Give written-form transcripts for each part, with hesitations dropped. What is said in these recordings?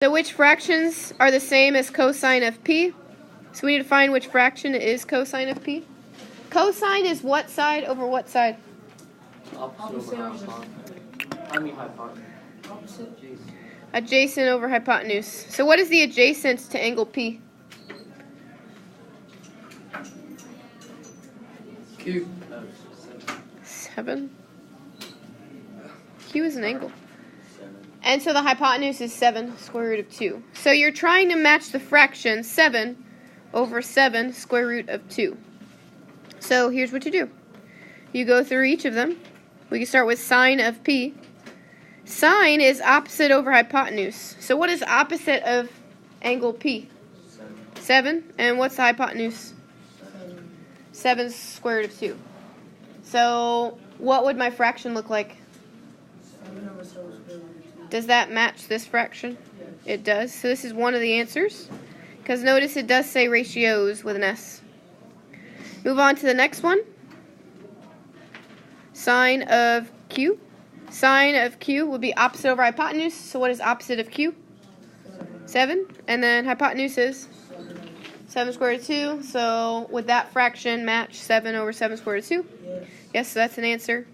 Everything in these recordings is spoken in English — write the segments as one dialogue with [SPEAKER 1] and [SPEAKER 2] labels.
[SPEAKER 1] So which fractions are the same as cosine of p? So we need to find which fraction is cosine of p. Cosine is what side over what side?
[SPEAKER 2] Opposite over hypotenuse. Opposite.
[SPEAKER 1] Adjacent over hypotenuse. So what is the adjacent to angle P?
[SPEAKER 2] Q.
[SPEAKER 1] 7. Q is an angle. And so the hypotenuse is 7 square root of 2. So you're trying to match the fraction 7 over 7 square root of 2. So here's what you do. You go through each of them. We can start with sine of P. Sine is opposite over hypotenuse. So what is opposite of angle P? 7. And what's the hypotenuse? 7 square root of 2. So what would my fraction look like? Does that match this fraction? It does. So this is one of the answers. Because notice it does say ratios with an S. Move on to the next one. Sine of Q. Sine of Q would be opposite over hypotenuse. So what is opposite of Q? 7. And then hypotenuse is 7 square root of 2. So would that fraction match 7 over 7 square root of 2? Yes, so that's an answer.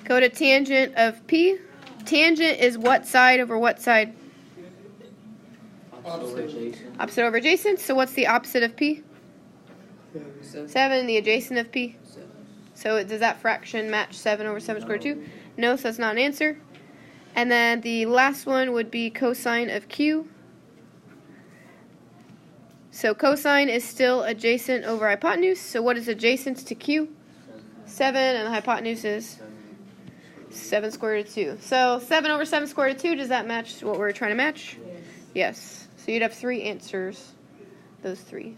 [SPEAKER 1] Go to tangent of P. Tangent is what side over what side? Opposite over adjacent. So what's the opposite of P? 7. The adjacent of P? So does that fraction match 7 over 7 square root of 2? No, so that's not an answer. And then the last one would be cosine of Q. So cosine is still adjacent over hypotenuse. So what is adjacent to Q? 7, and the hypotenuse is 7 square root of 2. So 7 over 7 square root of 2, does that match what we're trying to match? Yes. So you'd have 3 answers, those 3.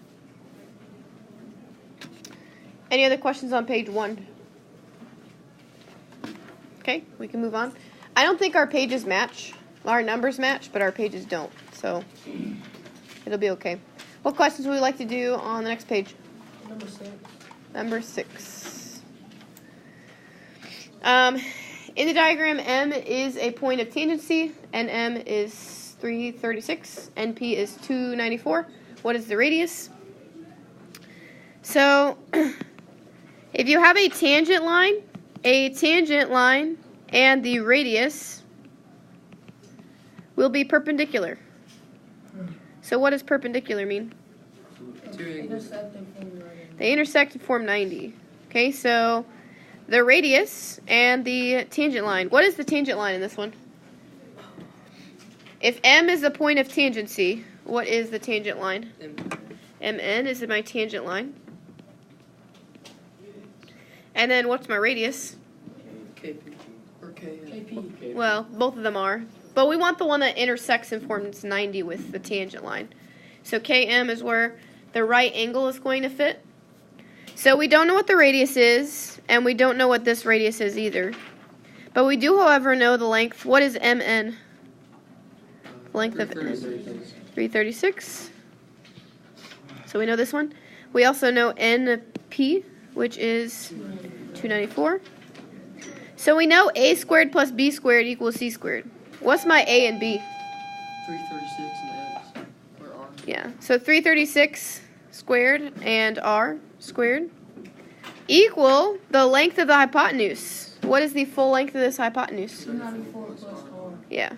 [SPEAKER 1] Any other questions on page 1? Okay, we can move on. I don't think our pages match. Our numbers match, but our pages don't. So it'll be okay. What questions would we like to do on the next page?
[SPEAKER 2] Number 6.
[SPEAKER 1] Number 6. In the diagram, M is a point of tangency, and M is 336, and P is 294. What is the radius? So if you have a tangent line and the radius will be perpendicular. So what does perpendicular mean? They intersect and form 90. Okay, so the radius and the tangent line. What is the tangent line in this one? If M is the point of tangency, what is the tangent line? MN is my tangent line. And then what's my radius?
[SPEAKER 2] KP. Or KP.
[SPEAKER 1] Well, both of them are. But we want the one that intersects and forms 90 with the tangent line. So KM is where the right angle is going to fit. So we don't know what the radius is, and we don't know what this radius is either. But we do, however, know the length. What is MN? Length of N. 336. So we know this one. We also know NP, which is 294. So we know A squared plus B squared equals C squared. What's my A and B?
[SPEAKER 2] 336 and X. Or R.
[SPEAKER 1] Yeah, so 336 squared and R squared equal the length of the hypotenuse. What is the full length of this hypotenuse?
[SPEAKER 2] 294 plus R.
[SPEAKER 1] Yeah,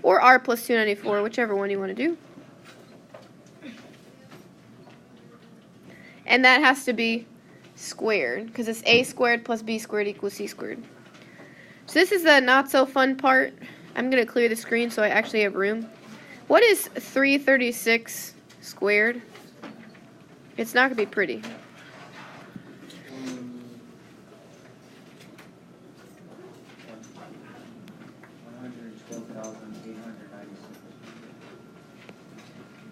[SPEAKER 1] or R plus 294, whichever one you want to do. And that has to be squared, because it's A squared plus B squared equals C squared. So this is the not so fun part. I'm going to clear the screen so I actually have room. What is 336 squared? It's not going to be pretty.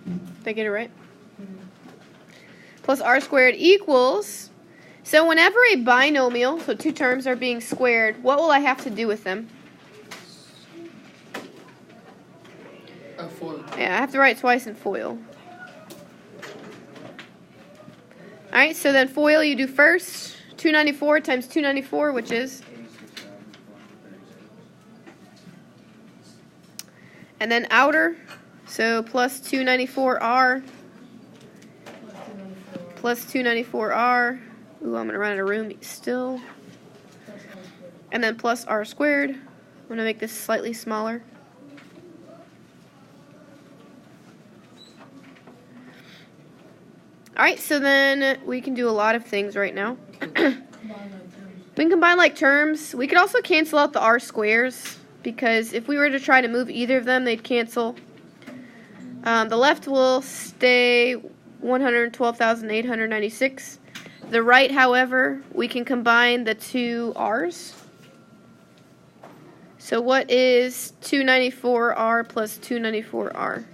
[SPEAKER 1] Did I get it right? Plus R squared equals, so whenever a binomial, so two terms are being squared, what will I have to do with them?
[SPEAKER 2] FOIL.
[SPEAKER 1] Yeah, I have to write twice in FOIL. Alright, so then FOIL you do first. 294 times 294, which is? And then outer, so plus 294r plus 294r. Ooh, I'm going to run out of room still. And then plus r squared. I'm going to make this slightly smaller. Alright, so then we can do a lot of things right now. We can combine like terms. We could also cancel out the r squares, because if we were to try to move either of them, they'd cancel. The left will stay 112,896. The right, however, we can combine the two r's. So what is 294r plus 294r?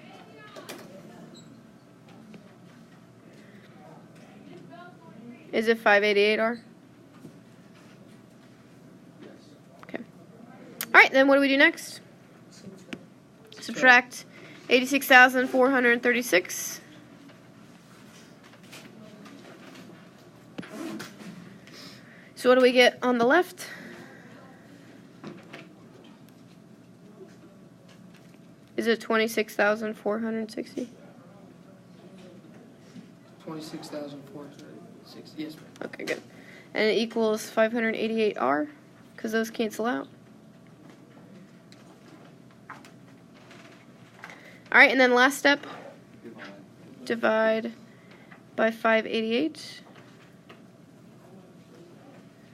[SPEAKER 1] Is it 588r? Okay. Alright, then what do we do next? Subtract 86,436. So what do we get on the left? Is it 26,460?
[SPEAKER 2] 26,460. Yes, ma'am.
[SPEAKER 1] Okay, good. And it equals 588r, because those cancel out. Alright, and then last step, divide by 588.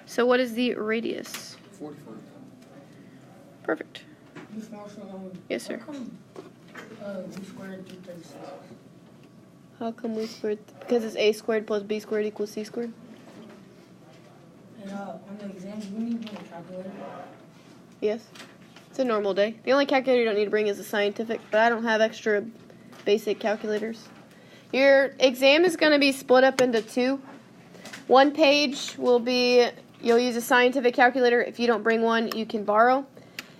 [SPEAKER 1] So what is the radius?
[SPEAKER 2] 44.
[SPEAKER 1] Perfect. Yes, sir.
[SPEAKER 2] How come we squared 336?
[SPEAKER 1] How come we squared? Because it's a squared plus b squared equals c squared.
[SPEAKER 2] And on the exam, do we need to bring a calculator?
[SPEAKER 1] Yes. It's a normal day. The only calculator you don't need to bring is a scientific, but I don't have extra basic calculators. Your exam is going to be split up into two. One page will be, you'll use a scientific calculator. If you don't bring one, you can borrow.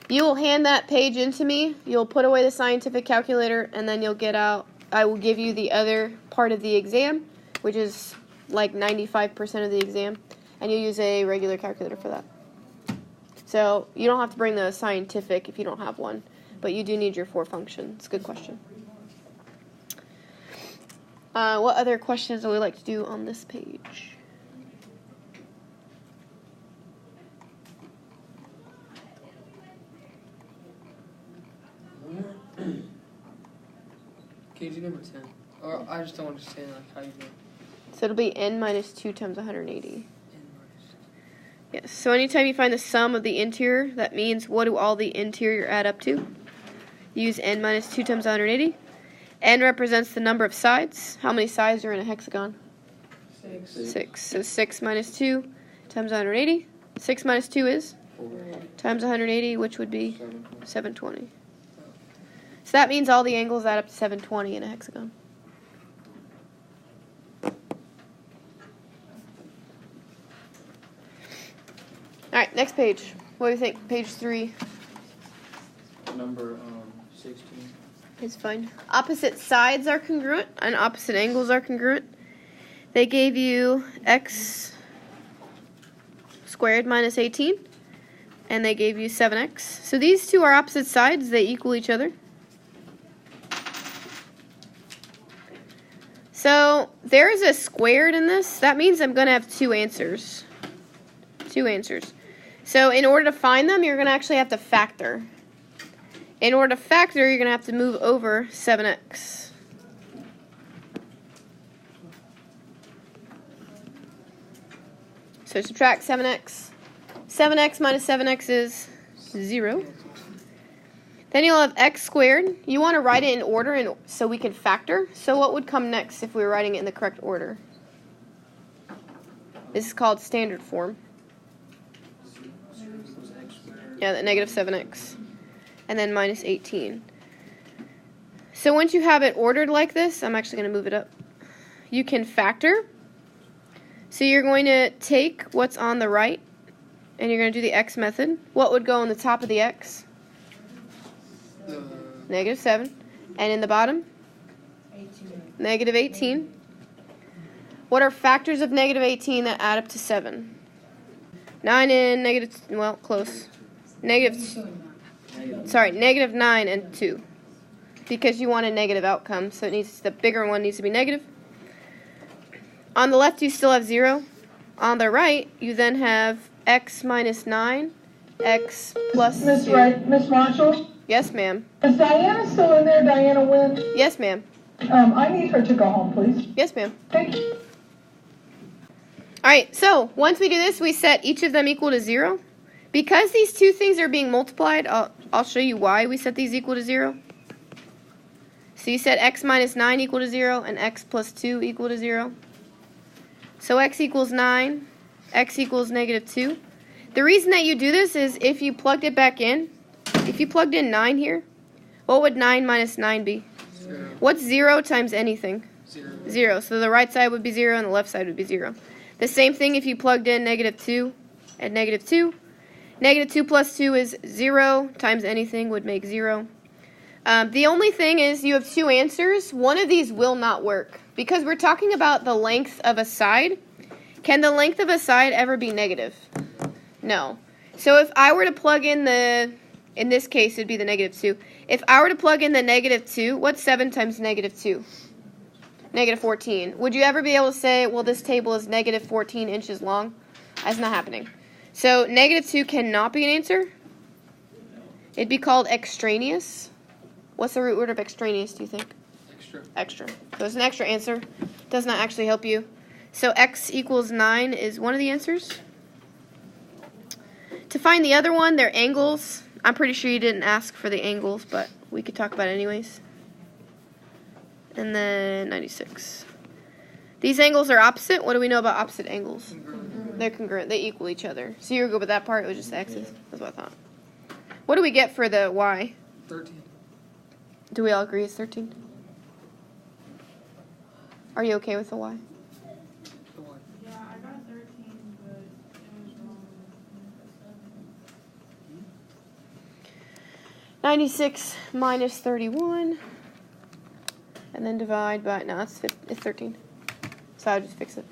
[SPEAKER 1] You will hand that page into me. You'll put away the scientific calculator, and then you'll get out. I will give you the other part of the exam, which is like 95% of the exam, and you'll use a regular calculator for that. So you don't have to bring the scientific if you don't have one, but you do need your four functions. It's a good question. What other questions would we like to do on this page?
[SPEAKER 2] Can you do number 10? Or I just don't understand like how you do it.
[SPEAKER 1] So it'll be n minus 2 times 180. Yes, so anytime you find the sum of the interior, that means what do all the interior add up to? Use n minus 2 times 180. N represents the number of sides. How many sides are in a hexagon?
[SPEAKER 2] 6.
[SPEAKER 1] 6. So 6 minus 2 times 180. 6 minus 2 is?
[SPEAKER 2] 4.
[SPEAKER 1] Times 180, which would be 720. So that means all the angles add up to 720 in a hexagon. Alright, next page. What do you think? Page 3
[SPEAKER 3] Number 16.
[SPEAKER 1] is fine. Opposite sides are congruent and opposite angles are congruent. They gave you x squared minus 18, and they gave you 7x. So these two are opposite sides. They equal each other. So there is a squared in this. That means I'm going to have two answers. Two answers. So in order to find them, you're going to actually have to factor. In order to factor, you're going to have to move over 7x. So subtract 7x. 7x minus 7x is 0. Then you'll have x squared. You want to write it in order so we can factor. So what would come next if we were writing it in the correct order? This is called standard form. Yeah, the negative 7x. And then minus 18. So once you have it ordered like this, I'm actually going to move it up. You can factor. So you're going to take what's on the right, and you're going to do the x method. What would go on the top of the x? Negative 7. And in the bottom?
[SPEAKER 2] 18.
[SPEAKER 1] Negative 18. What are factors of negative 18 that add up to 7? 9 and negative, well, close. Negative 9 and 2. because you want a negative outcome. So the bigger one needs to be negative. On the left, you still have 0. On the right, you then have x minus 9, x plus 2.
[SPEAKER 4] Miss Marshall?
[SPEAKER 1] Yes, ma'am.
[SPEAKER 4] Is Diana still in there, Diana Wynn?
[SPEAKER 1] Yes, ma'am.
[SPEAKER 4] I need her to go home, please.
[SPEAKER 1] Yes, ma'am.
[SPEAKER 4] Thank you.
[SPEAKER 1] All right, so once we do this, we set each of them equal to 0. Because these two things are being multiplied, I'll show you why we set these equal to 0. So you set x minus 9 equal to 0 and x plus 2 equal to 0. So x equals 9, x equals negative 2. The reason that you do this is if you plugged it back in, if you plugged in 9 here, what would 9 minus 9 be?
[SPEAKER 3] 0.
[SPEAKER 1] What's 0 times anything?
[SPEAKER 3] 0.
[SPEAKER 1] 0. So the right side would be 0 and the left side would be 0. The same thing if you plugged in negative 2 and negative 2. Negative 2 plus 2 is 0 times anything would make 0. The only thing is you have two answers. One of these will not work because we're talking about the length of a side. Can the length of a side ever be negative? No. So if I were to plug in in this case, it'd be the negative 2. If I were to plug in the negative 2, what's 7 times negative 2? Negative 14. Would you ever be able to say, well, this table is negative 14 inches long? That's not happening. So negative 2 cannot be an answer. It'd be called extraneous. What's the root word of extraneous, do you think?
[SPEAKER 3] Extra.
[SPEAKER 1] Extra. So it's an extra answer. Does not actually help you. So x equals 9 is one of the answers. To find the other one, they're angles. I'm pretty sure you didn't ask for the angles, but we could talk about it anyways. And then 96. These angles are opposite. What do we know about opposite angles? They're congruent. They equal each other. So you're good with that part. It was just the x's. That's what I thought. What do we get for the y?
[SPEAKER 3] 13.
[SPEAKER 1] Do we all agree it's 13? Are you okay with the y?
[SPEAKER 3] The one.
[SPEAKER 2] Yeah, I got 13, but it was wrong.
[SPEAKER 1] 96 minus 31. And then divide by, no, it's 13. So I'll just fix it.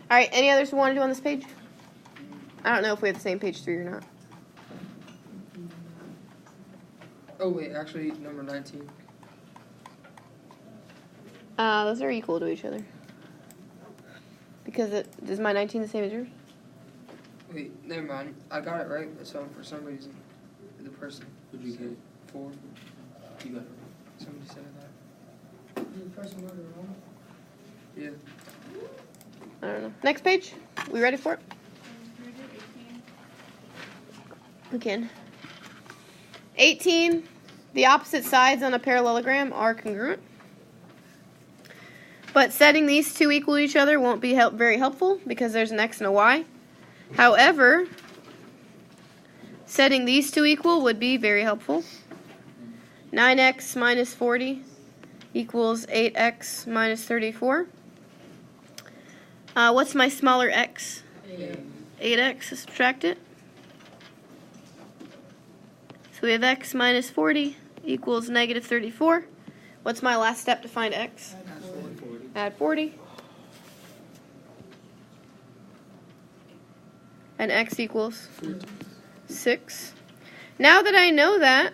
[SPEAKER 1] All right, any others we want to do on this page? I don't know if we have the same page 3 or not.
[SPEAKER 3] Oh, wait, actually, number 19.
[SPEAKER 1] Those are equal to each other. Because is my 19 the same as yours?
[SPEAKER 3] Wait, never mind. I got it right, so for some reason, the person.
[SPEAKER 5] What'd you get?
[SPEAKER 3] 4.
[SPEAKER 5] You got it.
[SPEAKER 3] Somebody said that.
[SPEAKER 2] Did the person wrote it wrong?
[SPEAKER 3] Yeah.
[SPEAKER 1] I don't know. Next page. We ready for it? We can. 18. The opposite sides on a parallelogram are congruent. But setting these two equal to each other won't be very helpful because there's an x and a y. However, setting these two equal would be very helpful. 9x minus 40 equals 8x minus 34. What's my smaller x? 8x. Subtract it. So we have x minus 40 equals negative 34. What's my last step to find x? Add 40. And x equals 6. Now that I know that,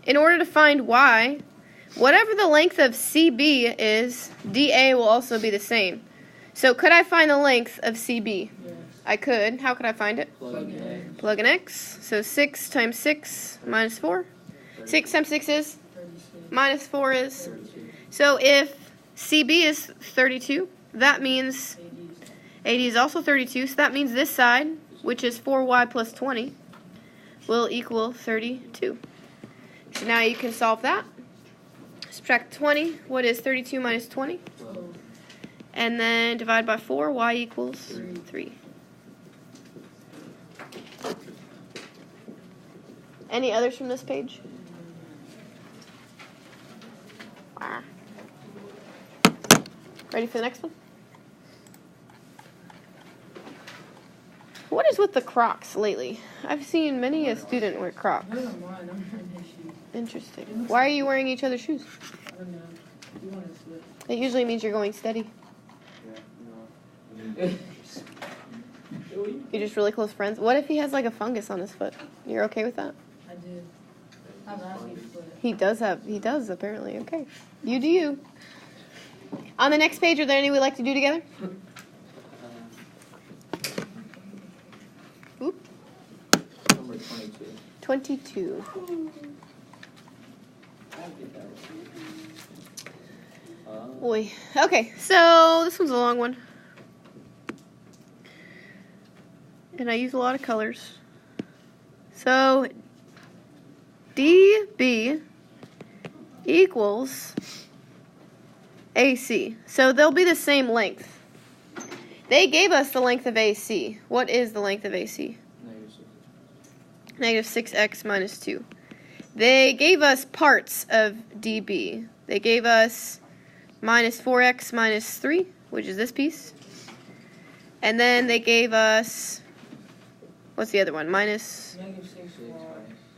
[SPEAKER 1] in order to find y, whatever the length of CB is, DA will also be the same. So could I find the length of CB?
[SPEAKER 2] Yes.
[SPEAKER 1] I could. How could I find it?
[SPEAKER 5] Plug in.
[SPEAKER 1] Plug in x. So 6 times 6 minus 4. 6 times 6 is?
[SPEAKER 2] 36.
[SPEAKER 1] Minus 4 is? So if CB is 32, that means 80 is also 32. So that means this side, which is 4y plus 20, will equal 32. So now you can solve that. Subtract 20. What is 32 minus 20? And then divide by 4. Y equals 3. Any others from this page? Wow. Ready for the next one? What is with the Crocs lately? I've seen many a student wear Crocs.
[SPEAKER 2] Those are mine. I'm wearing his shoes.
[SPEAKER 1] Interesting. Why are you wearing each other's shoes?
[SPEAKER 2] I don't know. You want to slip?
[SPEAKER 1] It usually means you're going steady. You're just really close friends. What if he has like a fungus on his foot? You're okay with that?
[SPEAKER 2] I did did. I was asking you to split it.
[SPEAKER 1] He does apparently. Okay. You do you. On the next page, are there any we'd like to do together? Oop.
[SPEAKER 5] Number 22.
[SPEAKER 1] 22.
[SPEAKER 5] I'll get that one.
[SPEAKER 1] Boy. Okay, so this one's a long one. And I use a lot of colors. So, DB equals AC. So they'll be the same length. They gave us the length of AC. What is the length of AC?
[SPEAKER 5] Negative
[SPEAKER 1] Negative 6x minus 2. They gave us parts of DB. They gave us minus 4x minus 3, which is this piece. And then they gave us, what's the other one? Minus,
[SPEAKER 2] -6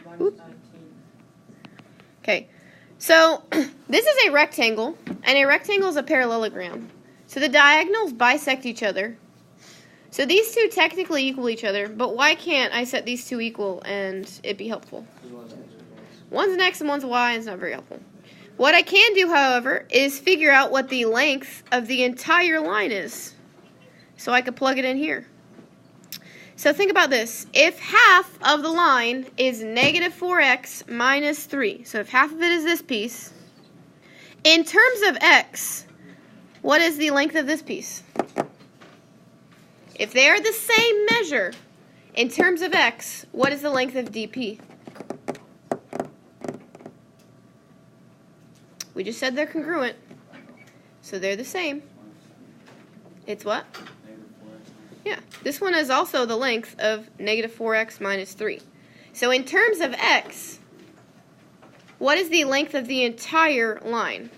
[SPEAKER 2] minus
[SPEAKER 1] Oop.
[SPEAKER 2] 19.
[SPEAKER 1] okay. So this is a rectangle, and a rectangle is a parallelogram. So the diagonals bisect each other. So these two technically equal each other, but why can't I set these two equal and it be helpful? One's an x and one's a y, and it's not very helpful. What I can do, however, is figure out what the length of the entire line is. So I could plug it in here. So think about this. If half of the line is negative 4x minus 3, so if half of it is this piece, in terms of x, what is the length of this piece? If they are the same measure, in terms of x, what is the length of dp? We just said they're congruent, so they're the same. It's what? Yeah, this one is also the length of negative 4x minus 3. So in terms of x, what is the length of the entire line?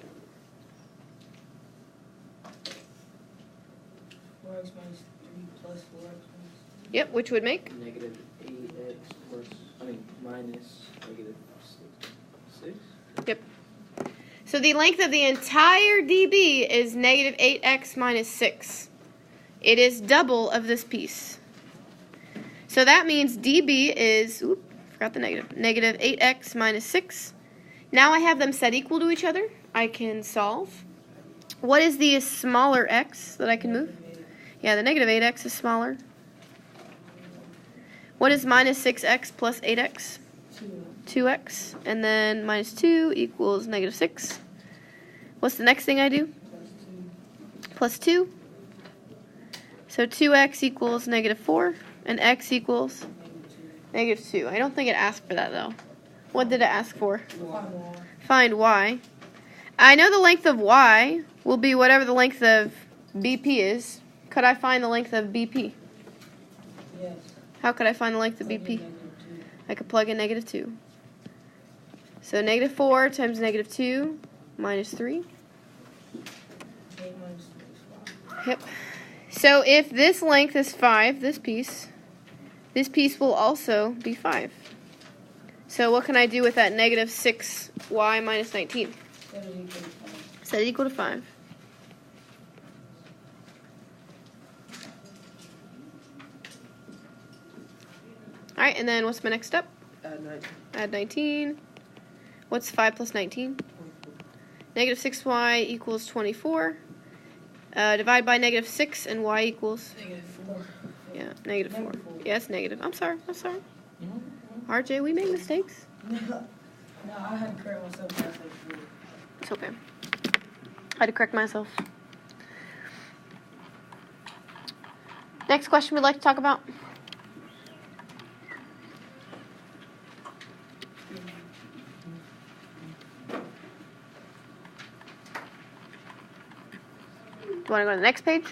[SPEAKER 2] 4x minus 3 plus 4x minus
[SPEAKER 1] Yep, which would make?
[SPEAKER 5] Negative 8x minus negative 6.
[SPEAKER 1] Yep. So the length of the entire DB is negative 8x minus 6. It is double of this piece. So that means DB is, forgot the negative, negative 8x minus 6. Now I have them set equal to each other. I can solve. What is the smaller x that I can move? Yeah, the negative 8x is smaller. What is minus 6x plus 8x? 2x. And then minus 2 equals negative 6. What's the next thing I do? Plus 2. So 2x equals negative 4, and x equals negative 2. I don't think it asked for that, though. What did it ask for? Find y. I know the length of y will be whatever the length of BP is. Could I find the length of BP?
[SPEAKER 2] Yes.
[SPEAKER 1] How could I find the length of BP? I could plug in negative 2. So negative 4 times negative 2 minus 3.
[SPEAKER 2] 8 minus 3 is 5.
[SPEAKER 1] Yep. So if this length is 5, this piece will also be 5. So what can I do with that negative 6y minus 19? Set it equal to 5. Alright, and then what's my next step?
[SPEAKER 3] Add 9.
[SPEAKER 1] Add 19. What's 5 plus 19? Negative 6y equals 24. Divide by negative 6 and y equals?
[SPEAKER 2] Negative 4.
[SPEAKER 1] Yeah, negative 4.
[SPEAKER 2] Negative 4.
[SPEAKER 1] Yes, negative. I'm sorry. RJ, we make mistakes.
[SPEAKER 2] No, I had to correct myself. I said 3.
[SPEAKER 1] It's okay. I had to correct myself. Next question we'd like to talk about. Do you want to go to the next page?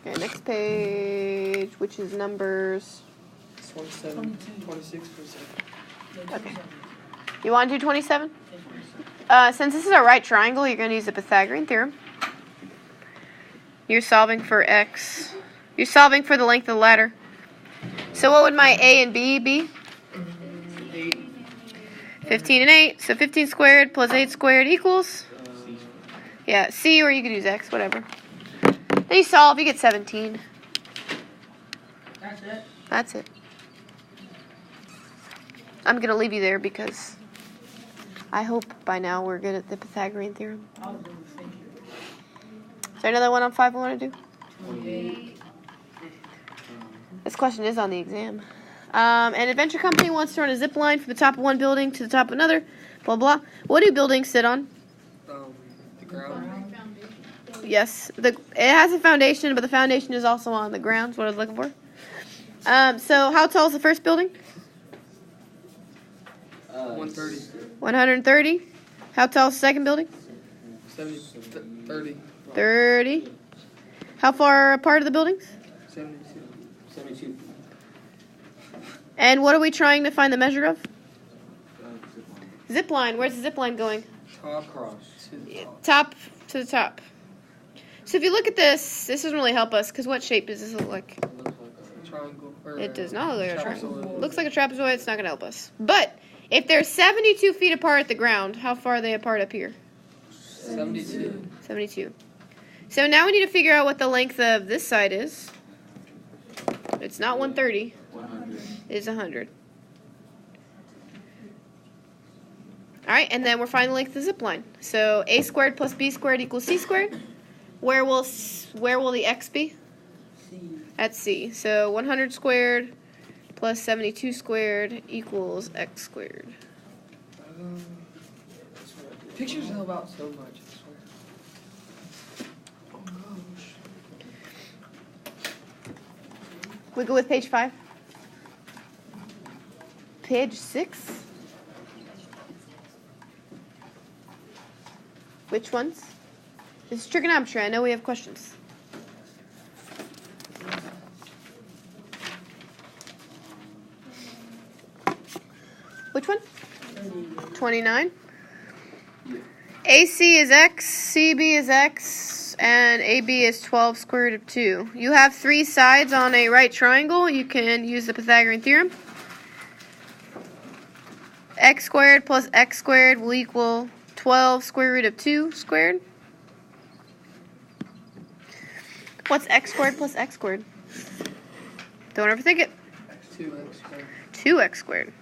[SPEAKER 1] Okay, next page, which is numbers.
[SPEAKER 3] 27, 26%.
[SPEAKER 1] Okay. You want to do 27? Since this is a right triangle, you're going to use the Pythagorean theorem. You're solving for x. You're solving for the length of the ladder. So what would my a and b be?
[SPEAKER 3] 8.
[SPEAKER 1] 15 and 8. So 15 squared plus 8 squared equals? Yeah, c, or you could use x, whatever. Then you solve, you get 17.
[SPEAKER 2] That's it.
[SPEAKER 1] That's it. I'm going to leave you there because I hope by now we're good at the Pythagorean theorem.
[SPEAKER 2] I was really thinking.
[SPEAKER 1] Is there another one on 5 we want to do?
[SPEAKER 5] 28.
[SPEAKER 1] This question is on the exam. An adventure company wants to run a zip line from the top of one building to the top of another. Blah, blah. What do buildings sit on?
[SPEAKER 3] The ground.
[SPEAKER 1] Yes. It has a foundation, but the foundation is also on the ground. Is what I was looking for. So how tall is the first building?
[SPEAKER 3] 130.
[SPEAKER 1] 130. How tall is the second building?
[SPEAKER 3] 70. 30.
[SPEAKER 1] 30. How far apart are the buildings?
[SPEAKER 3] 72.
[SPEAKER 5] 72.
[SPEAKER 1] And what are we trying to find the measure of?
[SPEAKER 5] Zip line.
[SPEAKER 1] Zip line. Where's the zip line going?
[SPEAKER 3] Top
[SPEAKER 5] Cross.
[SPEAKER 3] to the top.
[SPEAKER 1] Top to the top. So if you look at this doesn't really help us because what shape does this look like?
[SPEAKER 5] It looks like
[SPEAKER 3] Triangle. Or,
[SPEAKER 1] It does not look like a triangle.
[SPEAKER 3] trapezoid.
[SPEAKER 1] Looks like a trapezoid. It's not going to help us. But if they're 72 feet apart at the ground, how far are they apart up here?
[SPEAKER 3] 72.
[SPEAKER 1] 72. So now we need to figure out what the length of this side is. It's not 130.
[SPEAKER 5] 100.
[SPEAKER 1] It's 100. All right, and then we're finding the length of the zip line. So a squared plus b squared equals c squared. Where will the x be?
[SPEAKER 2] C.
[SPEAKER 1] At c. So 100 squared plus 72 squared equals x squared.
[SPEAKER 3] Pictures help out so much. I swear. Oh gosh.
[SPEAKER 1] We go with page 5. Page 6. Which ones? This is trigonometry. I know we have questions. Which one? 29. AC is x, CB is x, and AB is 12 square root of 2. You have 3 sides on a right triangle. You can use the Pythagorean theorem. X squared plus x squared will equal 12 square root of 2 squared. What's x squared plus x squared? Don't overthink it.
[SPEAKER 3] 2x squared.
[SPEAKER 1] 2x squared.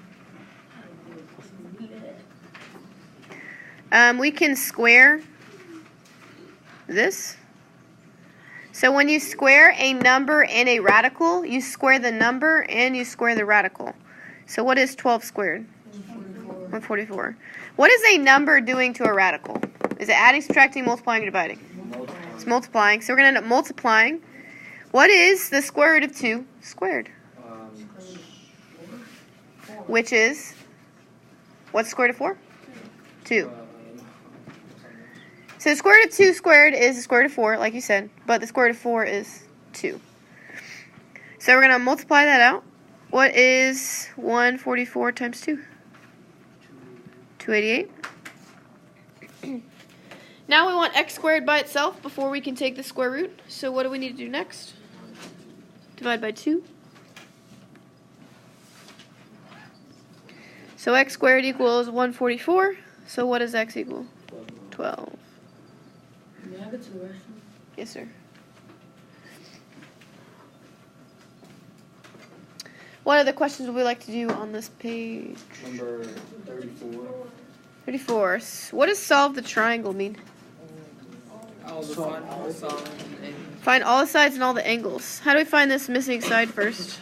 [SPEAKER 1] We can square this. So when you square a number and a radical, you square the number and you square the radical. So what is 12 squared? 144. What is a number doing to a radical? Is it adding, subtracting, multiplying, or dividing? It's multiplying. So we're going to end up multiplying. What is the square root of 2 squared? Which is, what's the square root of 4? 2. So the square root of 2 squared is the square root of 4, like you said, but the square root of 4 is 2. So we're going to multiply that out. What is 144 times 2? 288. Now we want x squared by itself before we can take the square root. So what do we need to do next? Divide by 2. So x squared equals 144. So what does x equal? 12.
[SPEAKER 2] May I get to the restroom?
[SPEAKER 1] Yes, sir. What other questions would we like to do on this page?
[SPEAKER 5] Number 34.
[SPEAKER 1] 34. What does solve the triangle mean?
[SPEAKER 3] I'll find all sides and
[SPEAKER 1] Find all the sides and all the angles. How do we find this missing side first?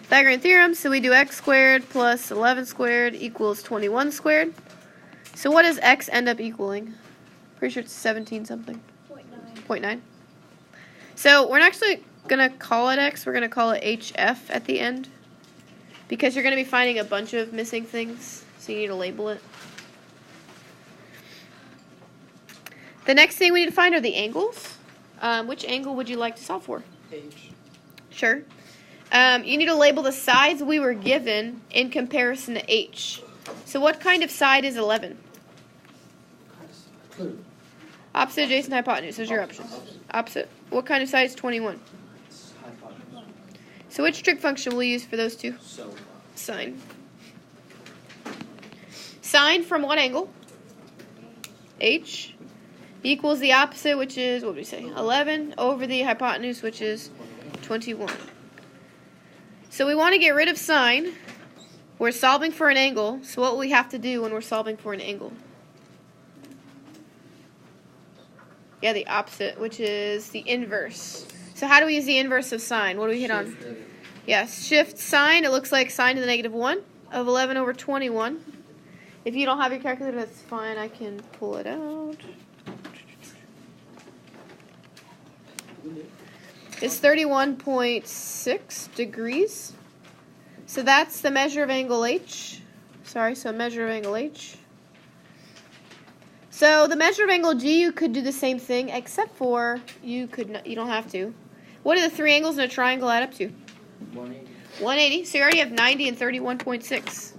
[SPEAKER 1] Pythagorean theorem. So we do x squared plus 11 squared equals 21 squared. So what does x end up equaling? Pretty sure it's 17 something. 0.9. So we're not actually going to call it x. We're going to call it HF at the end. Because you're going to be finding a bunch of missing things. So you need to label it. The next thing we need to find are the angles. Which angle would you like to solve for?
[SPEAKER 3] H.
[SPEAKER 1] Sure. You need to label the sides we were given in comparison to h. So what kind of side is 11? Opposite, adjacent, hypotenuse. Those are your options. Opposite. What kind of side is 21? So which trig function will we use for those two? Sine. Sine from what angle? H. Equals the opposite, which is, what did we say? 11 over the hypotenuse, which is 21. So we want to get rid of sine. We're solving for an angle, so what we have to do when we're solving for an angle? Yeah, the opposite, which is the inverse. So how do we use the inverse of sine? What do we hit on? Yes, shift sine. It looks like sine to the negative 1 of 11 over 21. If you don't have your calculator, that's fine. I can pull it out. It's 31.6 degrees. So that's the measure of angle H. So measure of angle H. So the measure of angle G, you could do the same thing, except for you don't have to. What do the three angles in a triangle add up to?
[SPEAKER 5] 180.
[SPEAKER 1] 180. So you already have 90 and 31.6.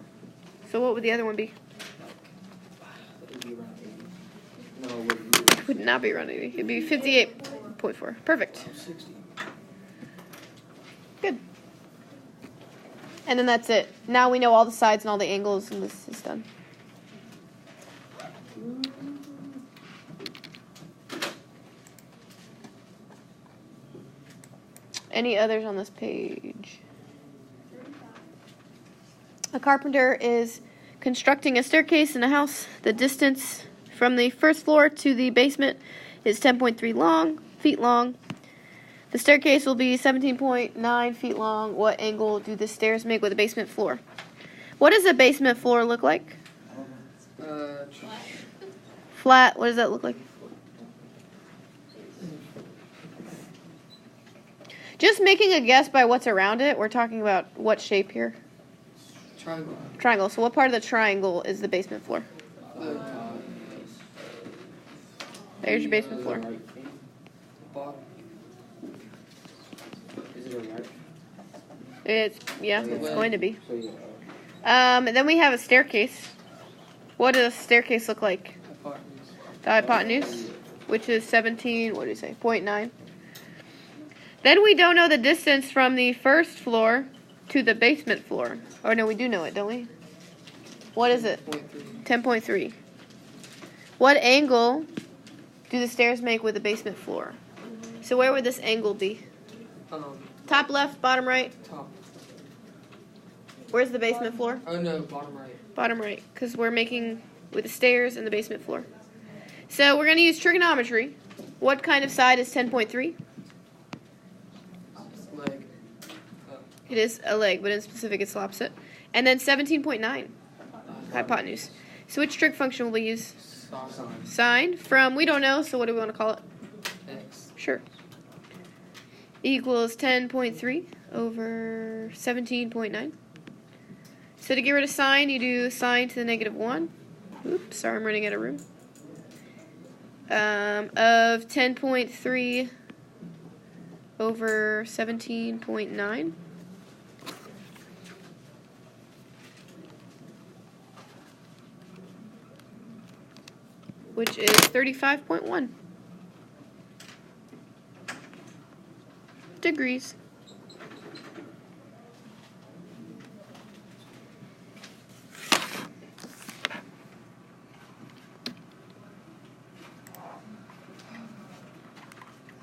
[SPEAKER 1] So what would the other one be?
[SPEAKER 5] It would be around 80. No, it wouldn't be.
[SPEAKER 1] It would not be around 80. It'd be 58.4. Perfect.
[SPEAKER 5] 60.
[SPEAKER 1] Good. And then that's it. Now we know all the sides and all the angles, and this is done. Any others on this page? A carpenter is constructing a staircase in a house. The distance from the first floor to the basement is 10.3 feet long. The staircase will be 17.9 feet long. What angle do the stairs make with the basement floor? What does a basement floor look like? Flat. What does that look like? Just making a guess by what's around it. We're talking about what shape here?
[SPEAKER 3] Triangle.
[SPEAKER 1] Triangle. So what part of the triangle is the basement floor? There's your basement floor.
[SPEAKER 3] Bottom.
[SPEAKER 5] Is it a right?
[SPEAKER 1] It's going to be.
[SPEAKER 5] So yeah.
[SPEAKER 1] And then we have a staircase. What does a staircase look like?
[SPEAKER 3] Hypotenuse.
[SPEAKER 1] The hypotenuse, which is 17. What do you say? 0.9. Then we don't know the distance from the first floor to the basement floor. Or no, we do know it, don't we? What is it? 10.3. What angle do the stairs make with the basement floor? So where would this angle be? Top left, bottom right?
[SPEAKER 3] Top.
[SPEAKER 1] Where's the basement floor?
[SPEAKER 3] Oh no, bottom right.
[SPEAKER 1] Bottom right, because we're making with the stairs and the basement floor. So we're going to use trigonometry. What kind of side is 10.3?
[SPEAKER 3] Leg.
[SPEAKER 1] It is a leg, but in specific it's opposite. And then 17.9, hypotenuse. So which trig function will we use? Sine from, we don't know, so what do we want to call it?
[SPEAKER 3] X.
[SPEAKER 1] Sure. Equals 10.3 over 17.9. So to get rid of sine, you do sine to the negative 1. Oops, sorry, I'm running out of room. Of 10.3 over 17.9. Which is 35.1 degrees.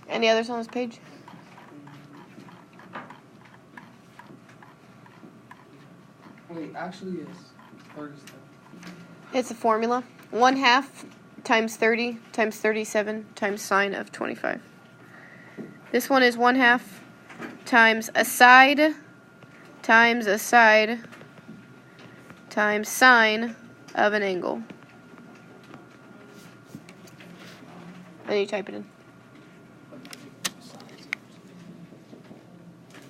[SPEAKER 1] Any others on this page?
[SPEAKER 3] Wait, actually yes.
[SPEAKER 1] It's a formula. 1/2 times 30 times 37 times sine of 25. This one is 1/2 times a side times sine of an angle. Then you type it in.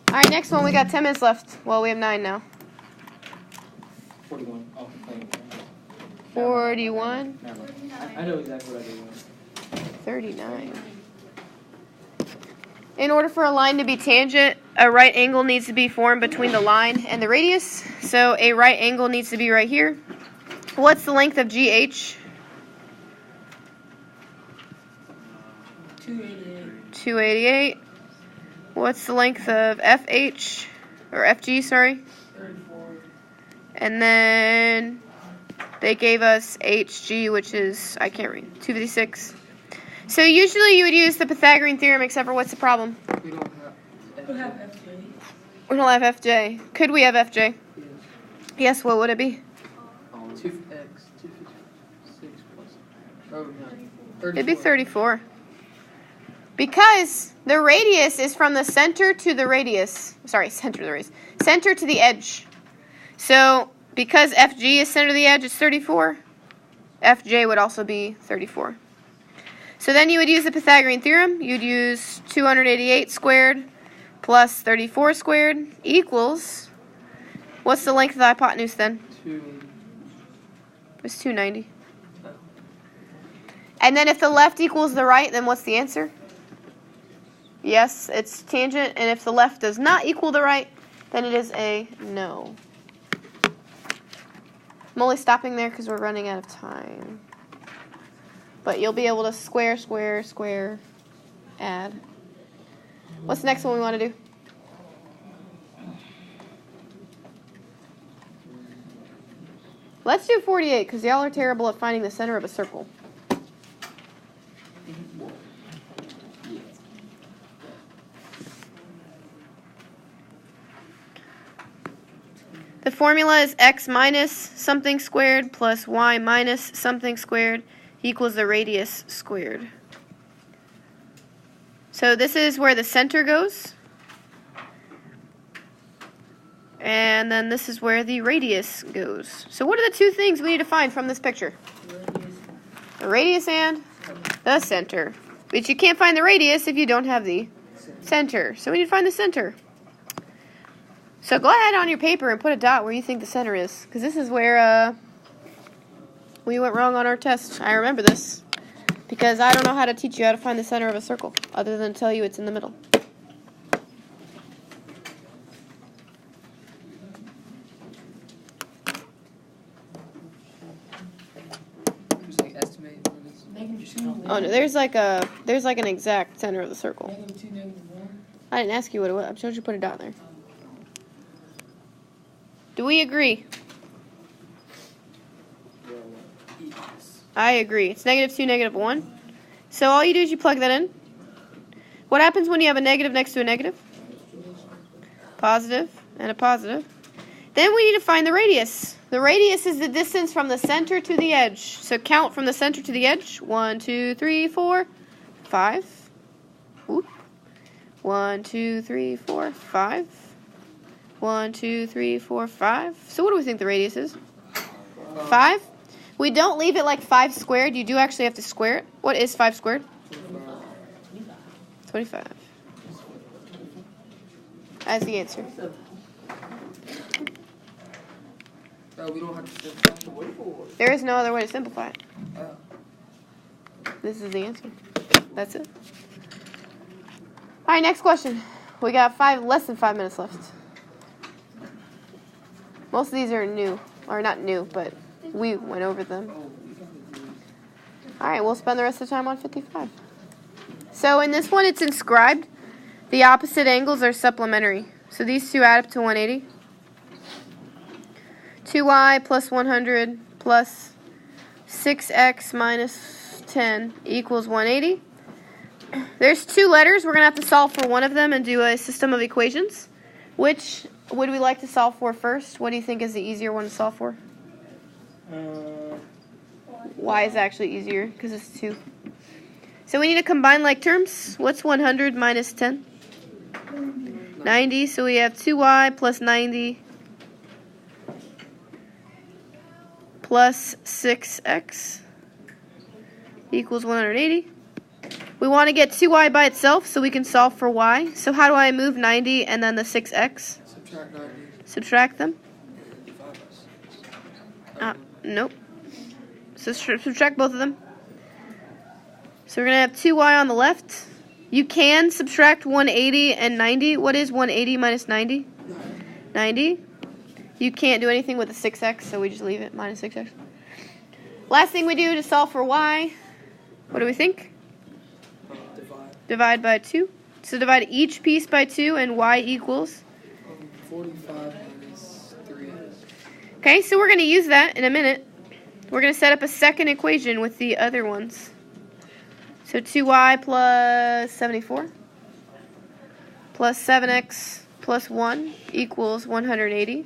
[SPEAKER 1] Alright, next one. We got 10 minutes left. Well, we have 9 now.
[SPEAKER 5] 41. Oh, wait.
[SPEAKER 1] 41.
[SPEAKER 5] Never mind. I know exactly what I do.
[SPEAKER 1] 39. In order for a line to be tangent, a right angle needs to be formed between the line and the radius. So a right angle needs to be right here. What's the length of GH?
[SPEAKER 2] 288.
[SPEAKER 1] 288. What's the length of FH? Or FG, sorry.
[SPEAKER 2] 34.
[SPEAKER 1] And then they gave us HG, which is, I can't read, 256. So usually you would use the Pythagorean theorem, except for what's the problem?
[SPEAKER 3] We don't have.
[SPEAKER 2] We have FJ.
[SPEAKER 1] We don't have FJ. Could we have FJ? Yes, what would it be?
[SPEAKER 5] 2x 256 plus. Oh no. 34.
[SPEAKER 1] It'd be 34. Because the radius is from the center to the radius. Sorry, center to the radius. Center to the edge. So, because FG is center to the edge, it's 34. FJ would also be 34. So then you would use the Pythagorean theorem. You'd use 288 squared plus 34 squared equals, what's the length of the hypotenuse then?
[SPEAKER 5] 280.
[SPEAKER 1] It's 290. And then if the left equals the right, then what's the answer? Yes, it's tangent. And if the left does not equal the right, then it is a no. I'm only stopping there because we're running out of time. But you'll be able to square, square, square, add. What's the next one we want to do? Let's do 48 because y'all are terrible at finding the center of a circle. The formula is x minus something squared plus y minus something squared equals the radius squared. So this is where the center goes. And then this is where the radius goes. So what are the two things we need to find from this picture? The radius and the center. But you can't find the radius if you don't have the center. So we need to find the center. So go ahead on your paper and put a dot where you think the center is. Because this is where we went wrong on our test. I remember this. Because I don't know how to teach you how to find the center of a circle. Other than tell you it's in the middle.
[SPEAKER 5] Just like estimate what it is.
[SPEAKER 2] Negative 2,
[SPEAKER 1] Oh no, there's like an exact center of the circle.
[SPEAKER 2] negative 2, negative 1.
[SPEAKER 1] I didn't ask you what it was. I showed you put a dot there. Do we agree?
[SPEAKER 5] Yes.
[SPEAKER 1] I agree. It's negative 2, negative 1. So all you do is you plug that in. What happens when you have a negative next to a negative? Positive and a positive. Then we need to find the radius. The radius is the distance from the center to the edge. So count from the center to the edge. 1, 2, 3, 4, 5. Whoop. 1, 2, 3, 4, 5. 1, 2, 3, 4, 5. So what do we think the radius is? 5. We don't leave it like 5 squared. You do actually have to square it. What is 5 squared? 25. As the answer.
[SPEAKER 5] We don't have to simplify.
[SPEAKER 1] There is no other way to simplify it.
[SPEAKER 5] Oh.
[SPEAKER 1] This is the answer. That's it. All right, next question. We got less than 5 minutes left. Most of these are new, or not new, but we went over them. All right, we'll spend the rest of the time on 55. So in this one, it's inscribed. The opposite angles are supplementary. So these two add up to 180. 2y plus 100 plus 6x minus 10 equals 180. There's two letters. We're going to have to solve for one of them and do a system of equations. Which would we like to solve for first? What do you think is the easier one to solve for? Y is actually easier because it's 2. So we need to combine like terms. What's 100 minus 10? 90. So we have 2y plus 90 plus 6x equals 180. We want to get 2y by itself so we can solve for y. So how do I move 90 and then the 6x?
[SPEAKER 5] Subtract 90.
[SPEAKER 1] Subtract them?
[SPEAKER 5] Divide by 6.
[SPEAKER 1] Nope. So subtract both of them. So we're going to have 2y on the left. You can subtract 180 and 90. What is 180 minus 90? 90. You can't do anything with the 6x, so we just leave it, minus 6x. Last thing we do to solve for y, what do we think?
[SPEAKER 5] Divide.
[SPEAKER 1] Divide by 2. So divide each piece by 2, and y equals?
[SPEAKER 5] 45 minus 3x.
[SPEAKER 1] Okay, so we're going to use that in a minute. We're going to set up a second equation with the other ones. So 2y plus 74 plus 7x plus 1 equals 180.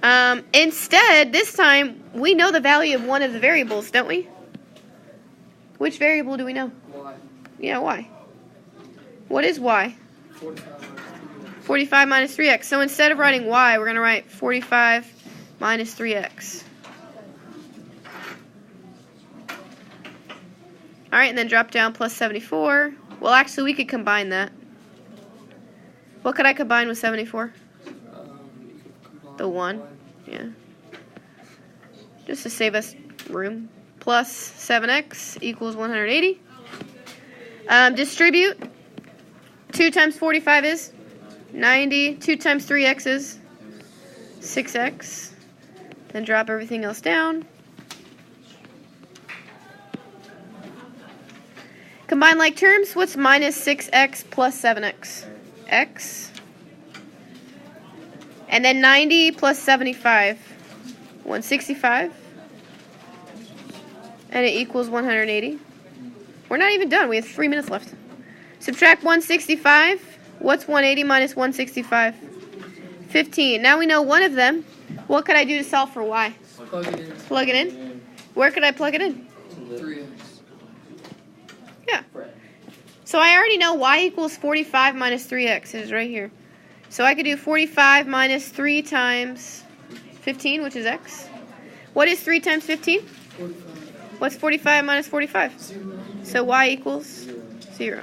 [SPEAKER 1] Instead, this time, we know the value of one of the variables, don't we? Which variable do we know?
[SPEAKER 5] Y.
[SPEAKER 1] Yeah, y. What is y?
[SPEAKER 5] 45 minus 3x.
[SPEAKER 1] 45 minus 3x. So instead of writing y, we're going to write 45 minus 3x. All right, and then drop down plus 74. Well, actually, we could combine that. What could I combine with 74?
[SPEAKER 5] You could combine
[SPEAKER 1] The 1. Yeah. Just to save us room. Plus 7x equals 180. Distribute. 2 times 45 is 90. 2 times 3x is 6x. Then drop everything else down. Combine like terms. What's minus 6x plus 7x? X. And then 90 plus 75. 165. And it equals 180. We're not even done. We have 3 minutes left. Subtract 165. What's 180 minus 165? 15. Now we know one of them. What could I do to solve for y?
[SPEAKER 5] Plug it in.
[SPEAKER 1] Plug it in. Where could I plug it in?
[SPEAKER 5] 3x.
[SPEAKER 1] Yeah. So I already know y equals 45 minus 3x. It is right here. So I could do 45 minus 3 times 15, which is x. What is 3 times 15?
[SPEAKER 5] 45.
[SPEAKER 1] What's 45 minus 45?
[SPEAKER 5] 0.
[SPEAKER 1] So y equals 0.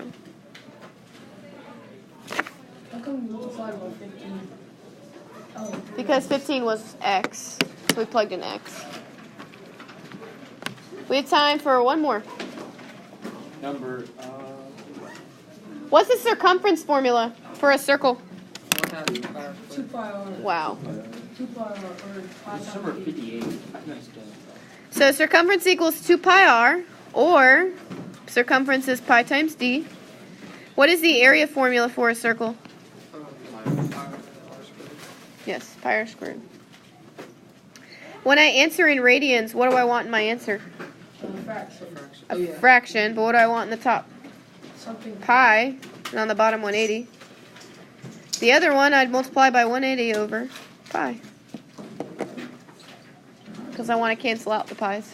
[SPEAKER 2] How come you multiplied by 15? Oh,
[SPEAKER 1] Because 15 was x. So we plugged in x. We have time for one more.
[SPEAKER 5] Number,
[SPEAKER 1] What's the circumference formula for a circle?
[SPEAKER 5] 1 half the power.
[SPEAKER 2] 2 pi r.
[SPEAKER 1] Wow.
[SPEAKER 2] 2 pi r or pi
[SPEAKER 5] This is
[SPEAKER 2] times
[SPEAKER 5] number
[SPEAKER 2] 8.
[SPEAKER 5] 58. Nice done.
[SPEAKER 1] So circumference equals 2 pi r, or circumference is pi times d. What is the area formula for a circle?
[SPEAKER 5] R squared.
[SPEAKER 1] Yes, pi r squared. When I answer in radians, what do I want in my answer?
[SPEAKER 2] Fraction.
[SPEAKER 5] Fraction.
[SPEAKER 1] A
[SPEAKER 5] Oh, yeah.
[SPEAKER 1] fraction, but what do I want in the top?
[SPEAKER 2] Something.
[SPEAKER 1] Pi, and on the bottom 180. The other one I'd multiply by 180 over pi. Because I want to cancel out the pi's.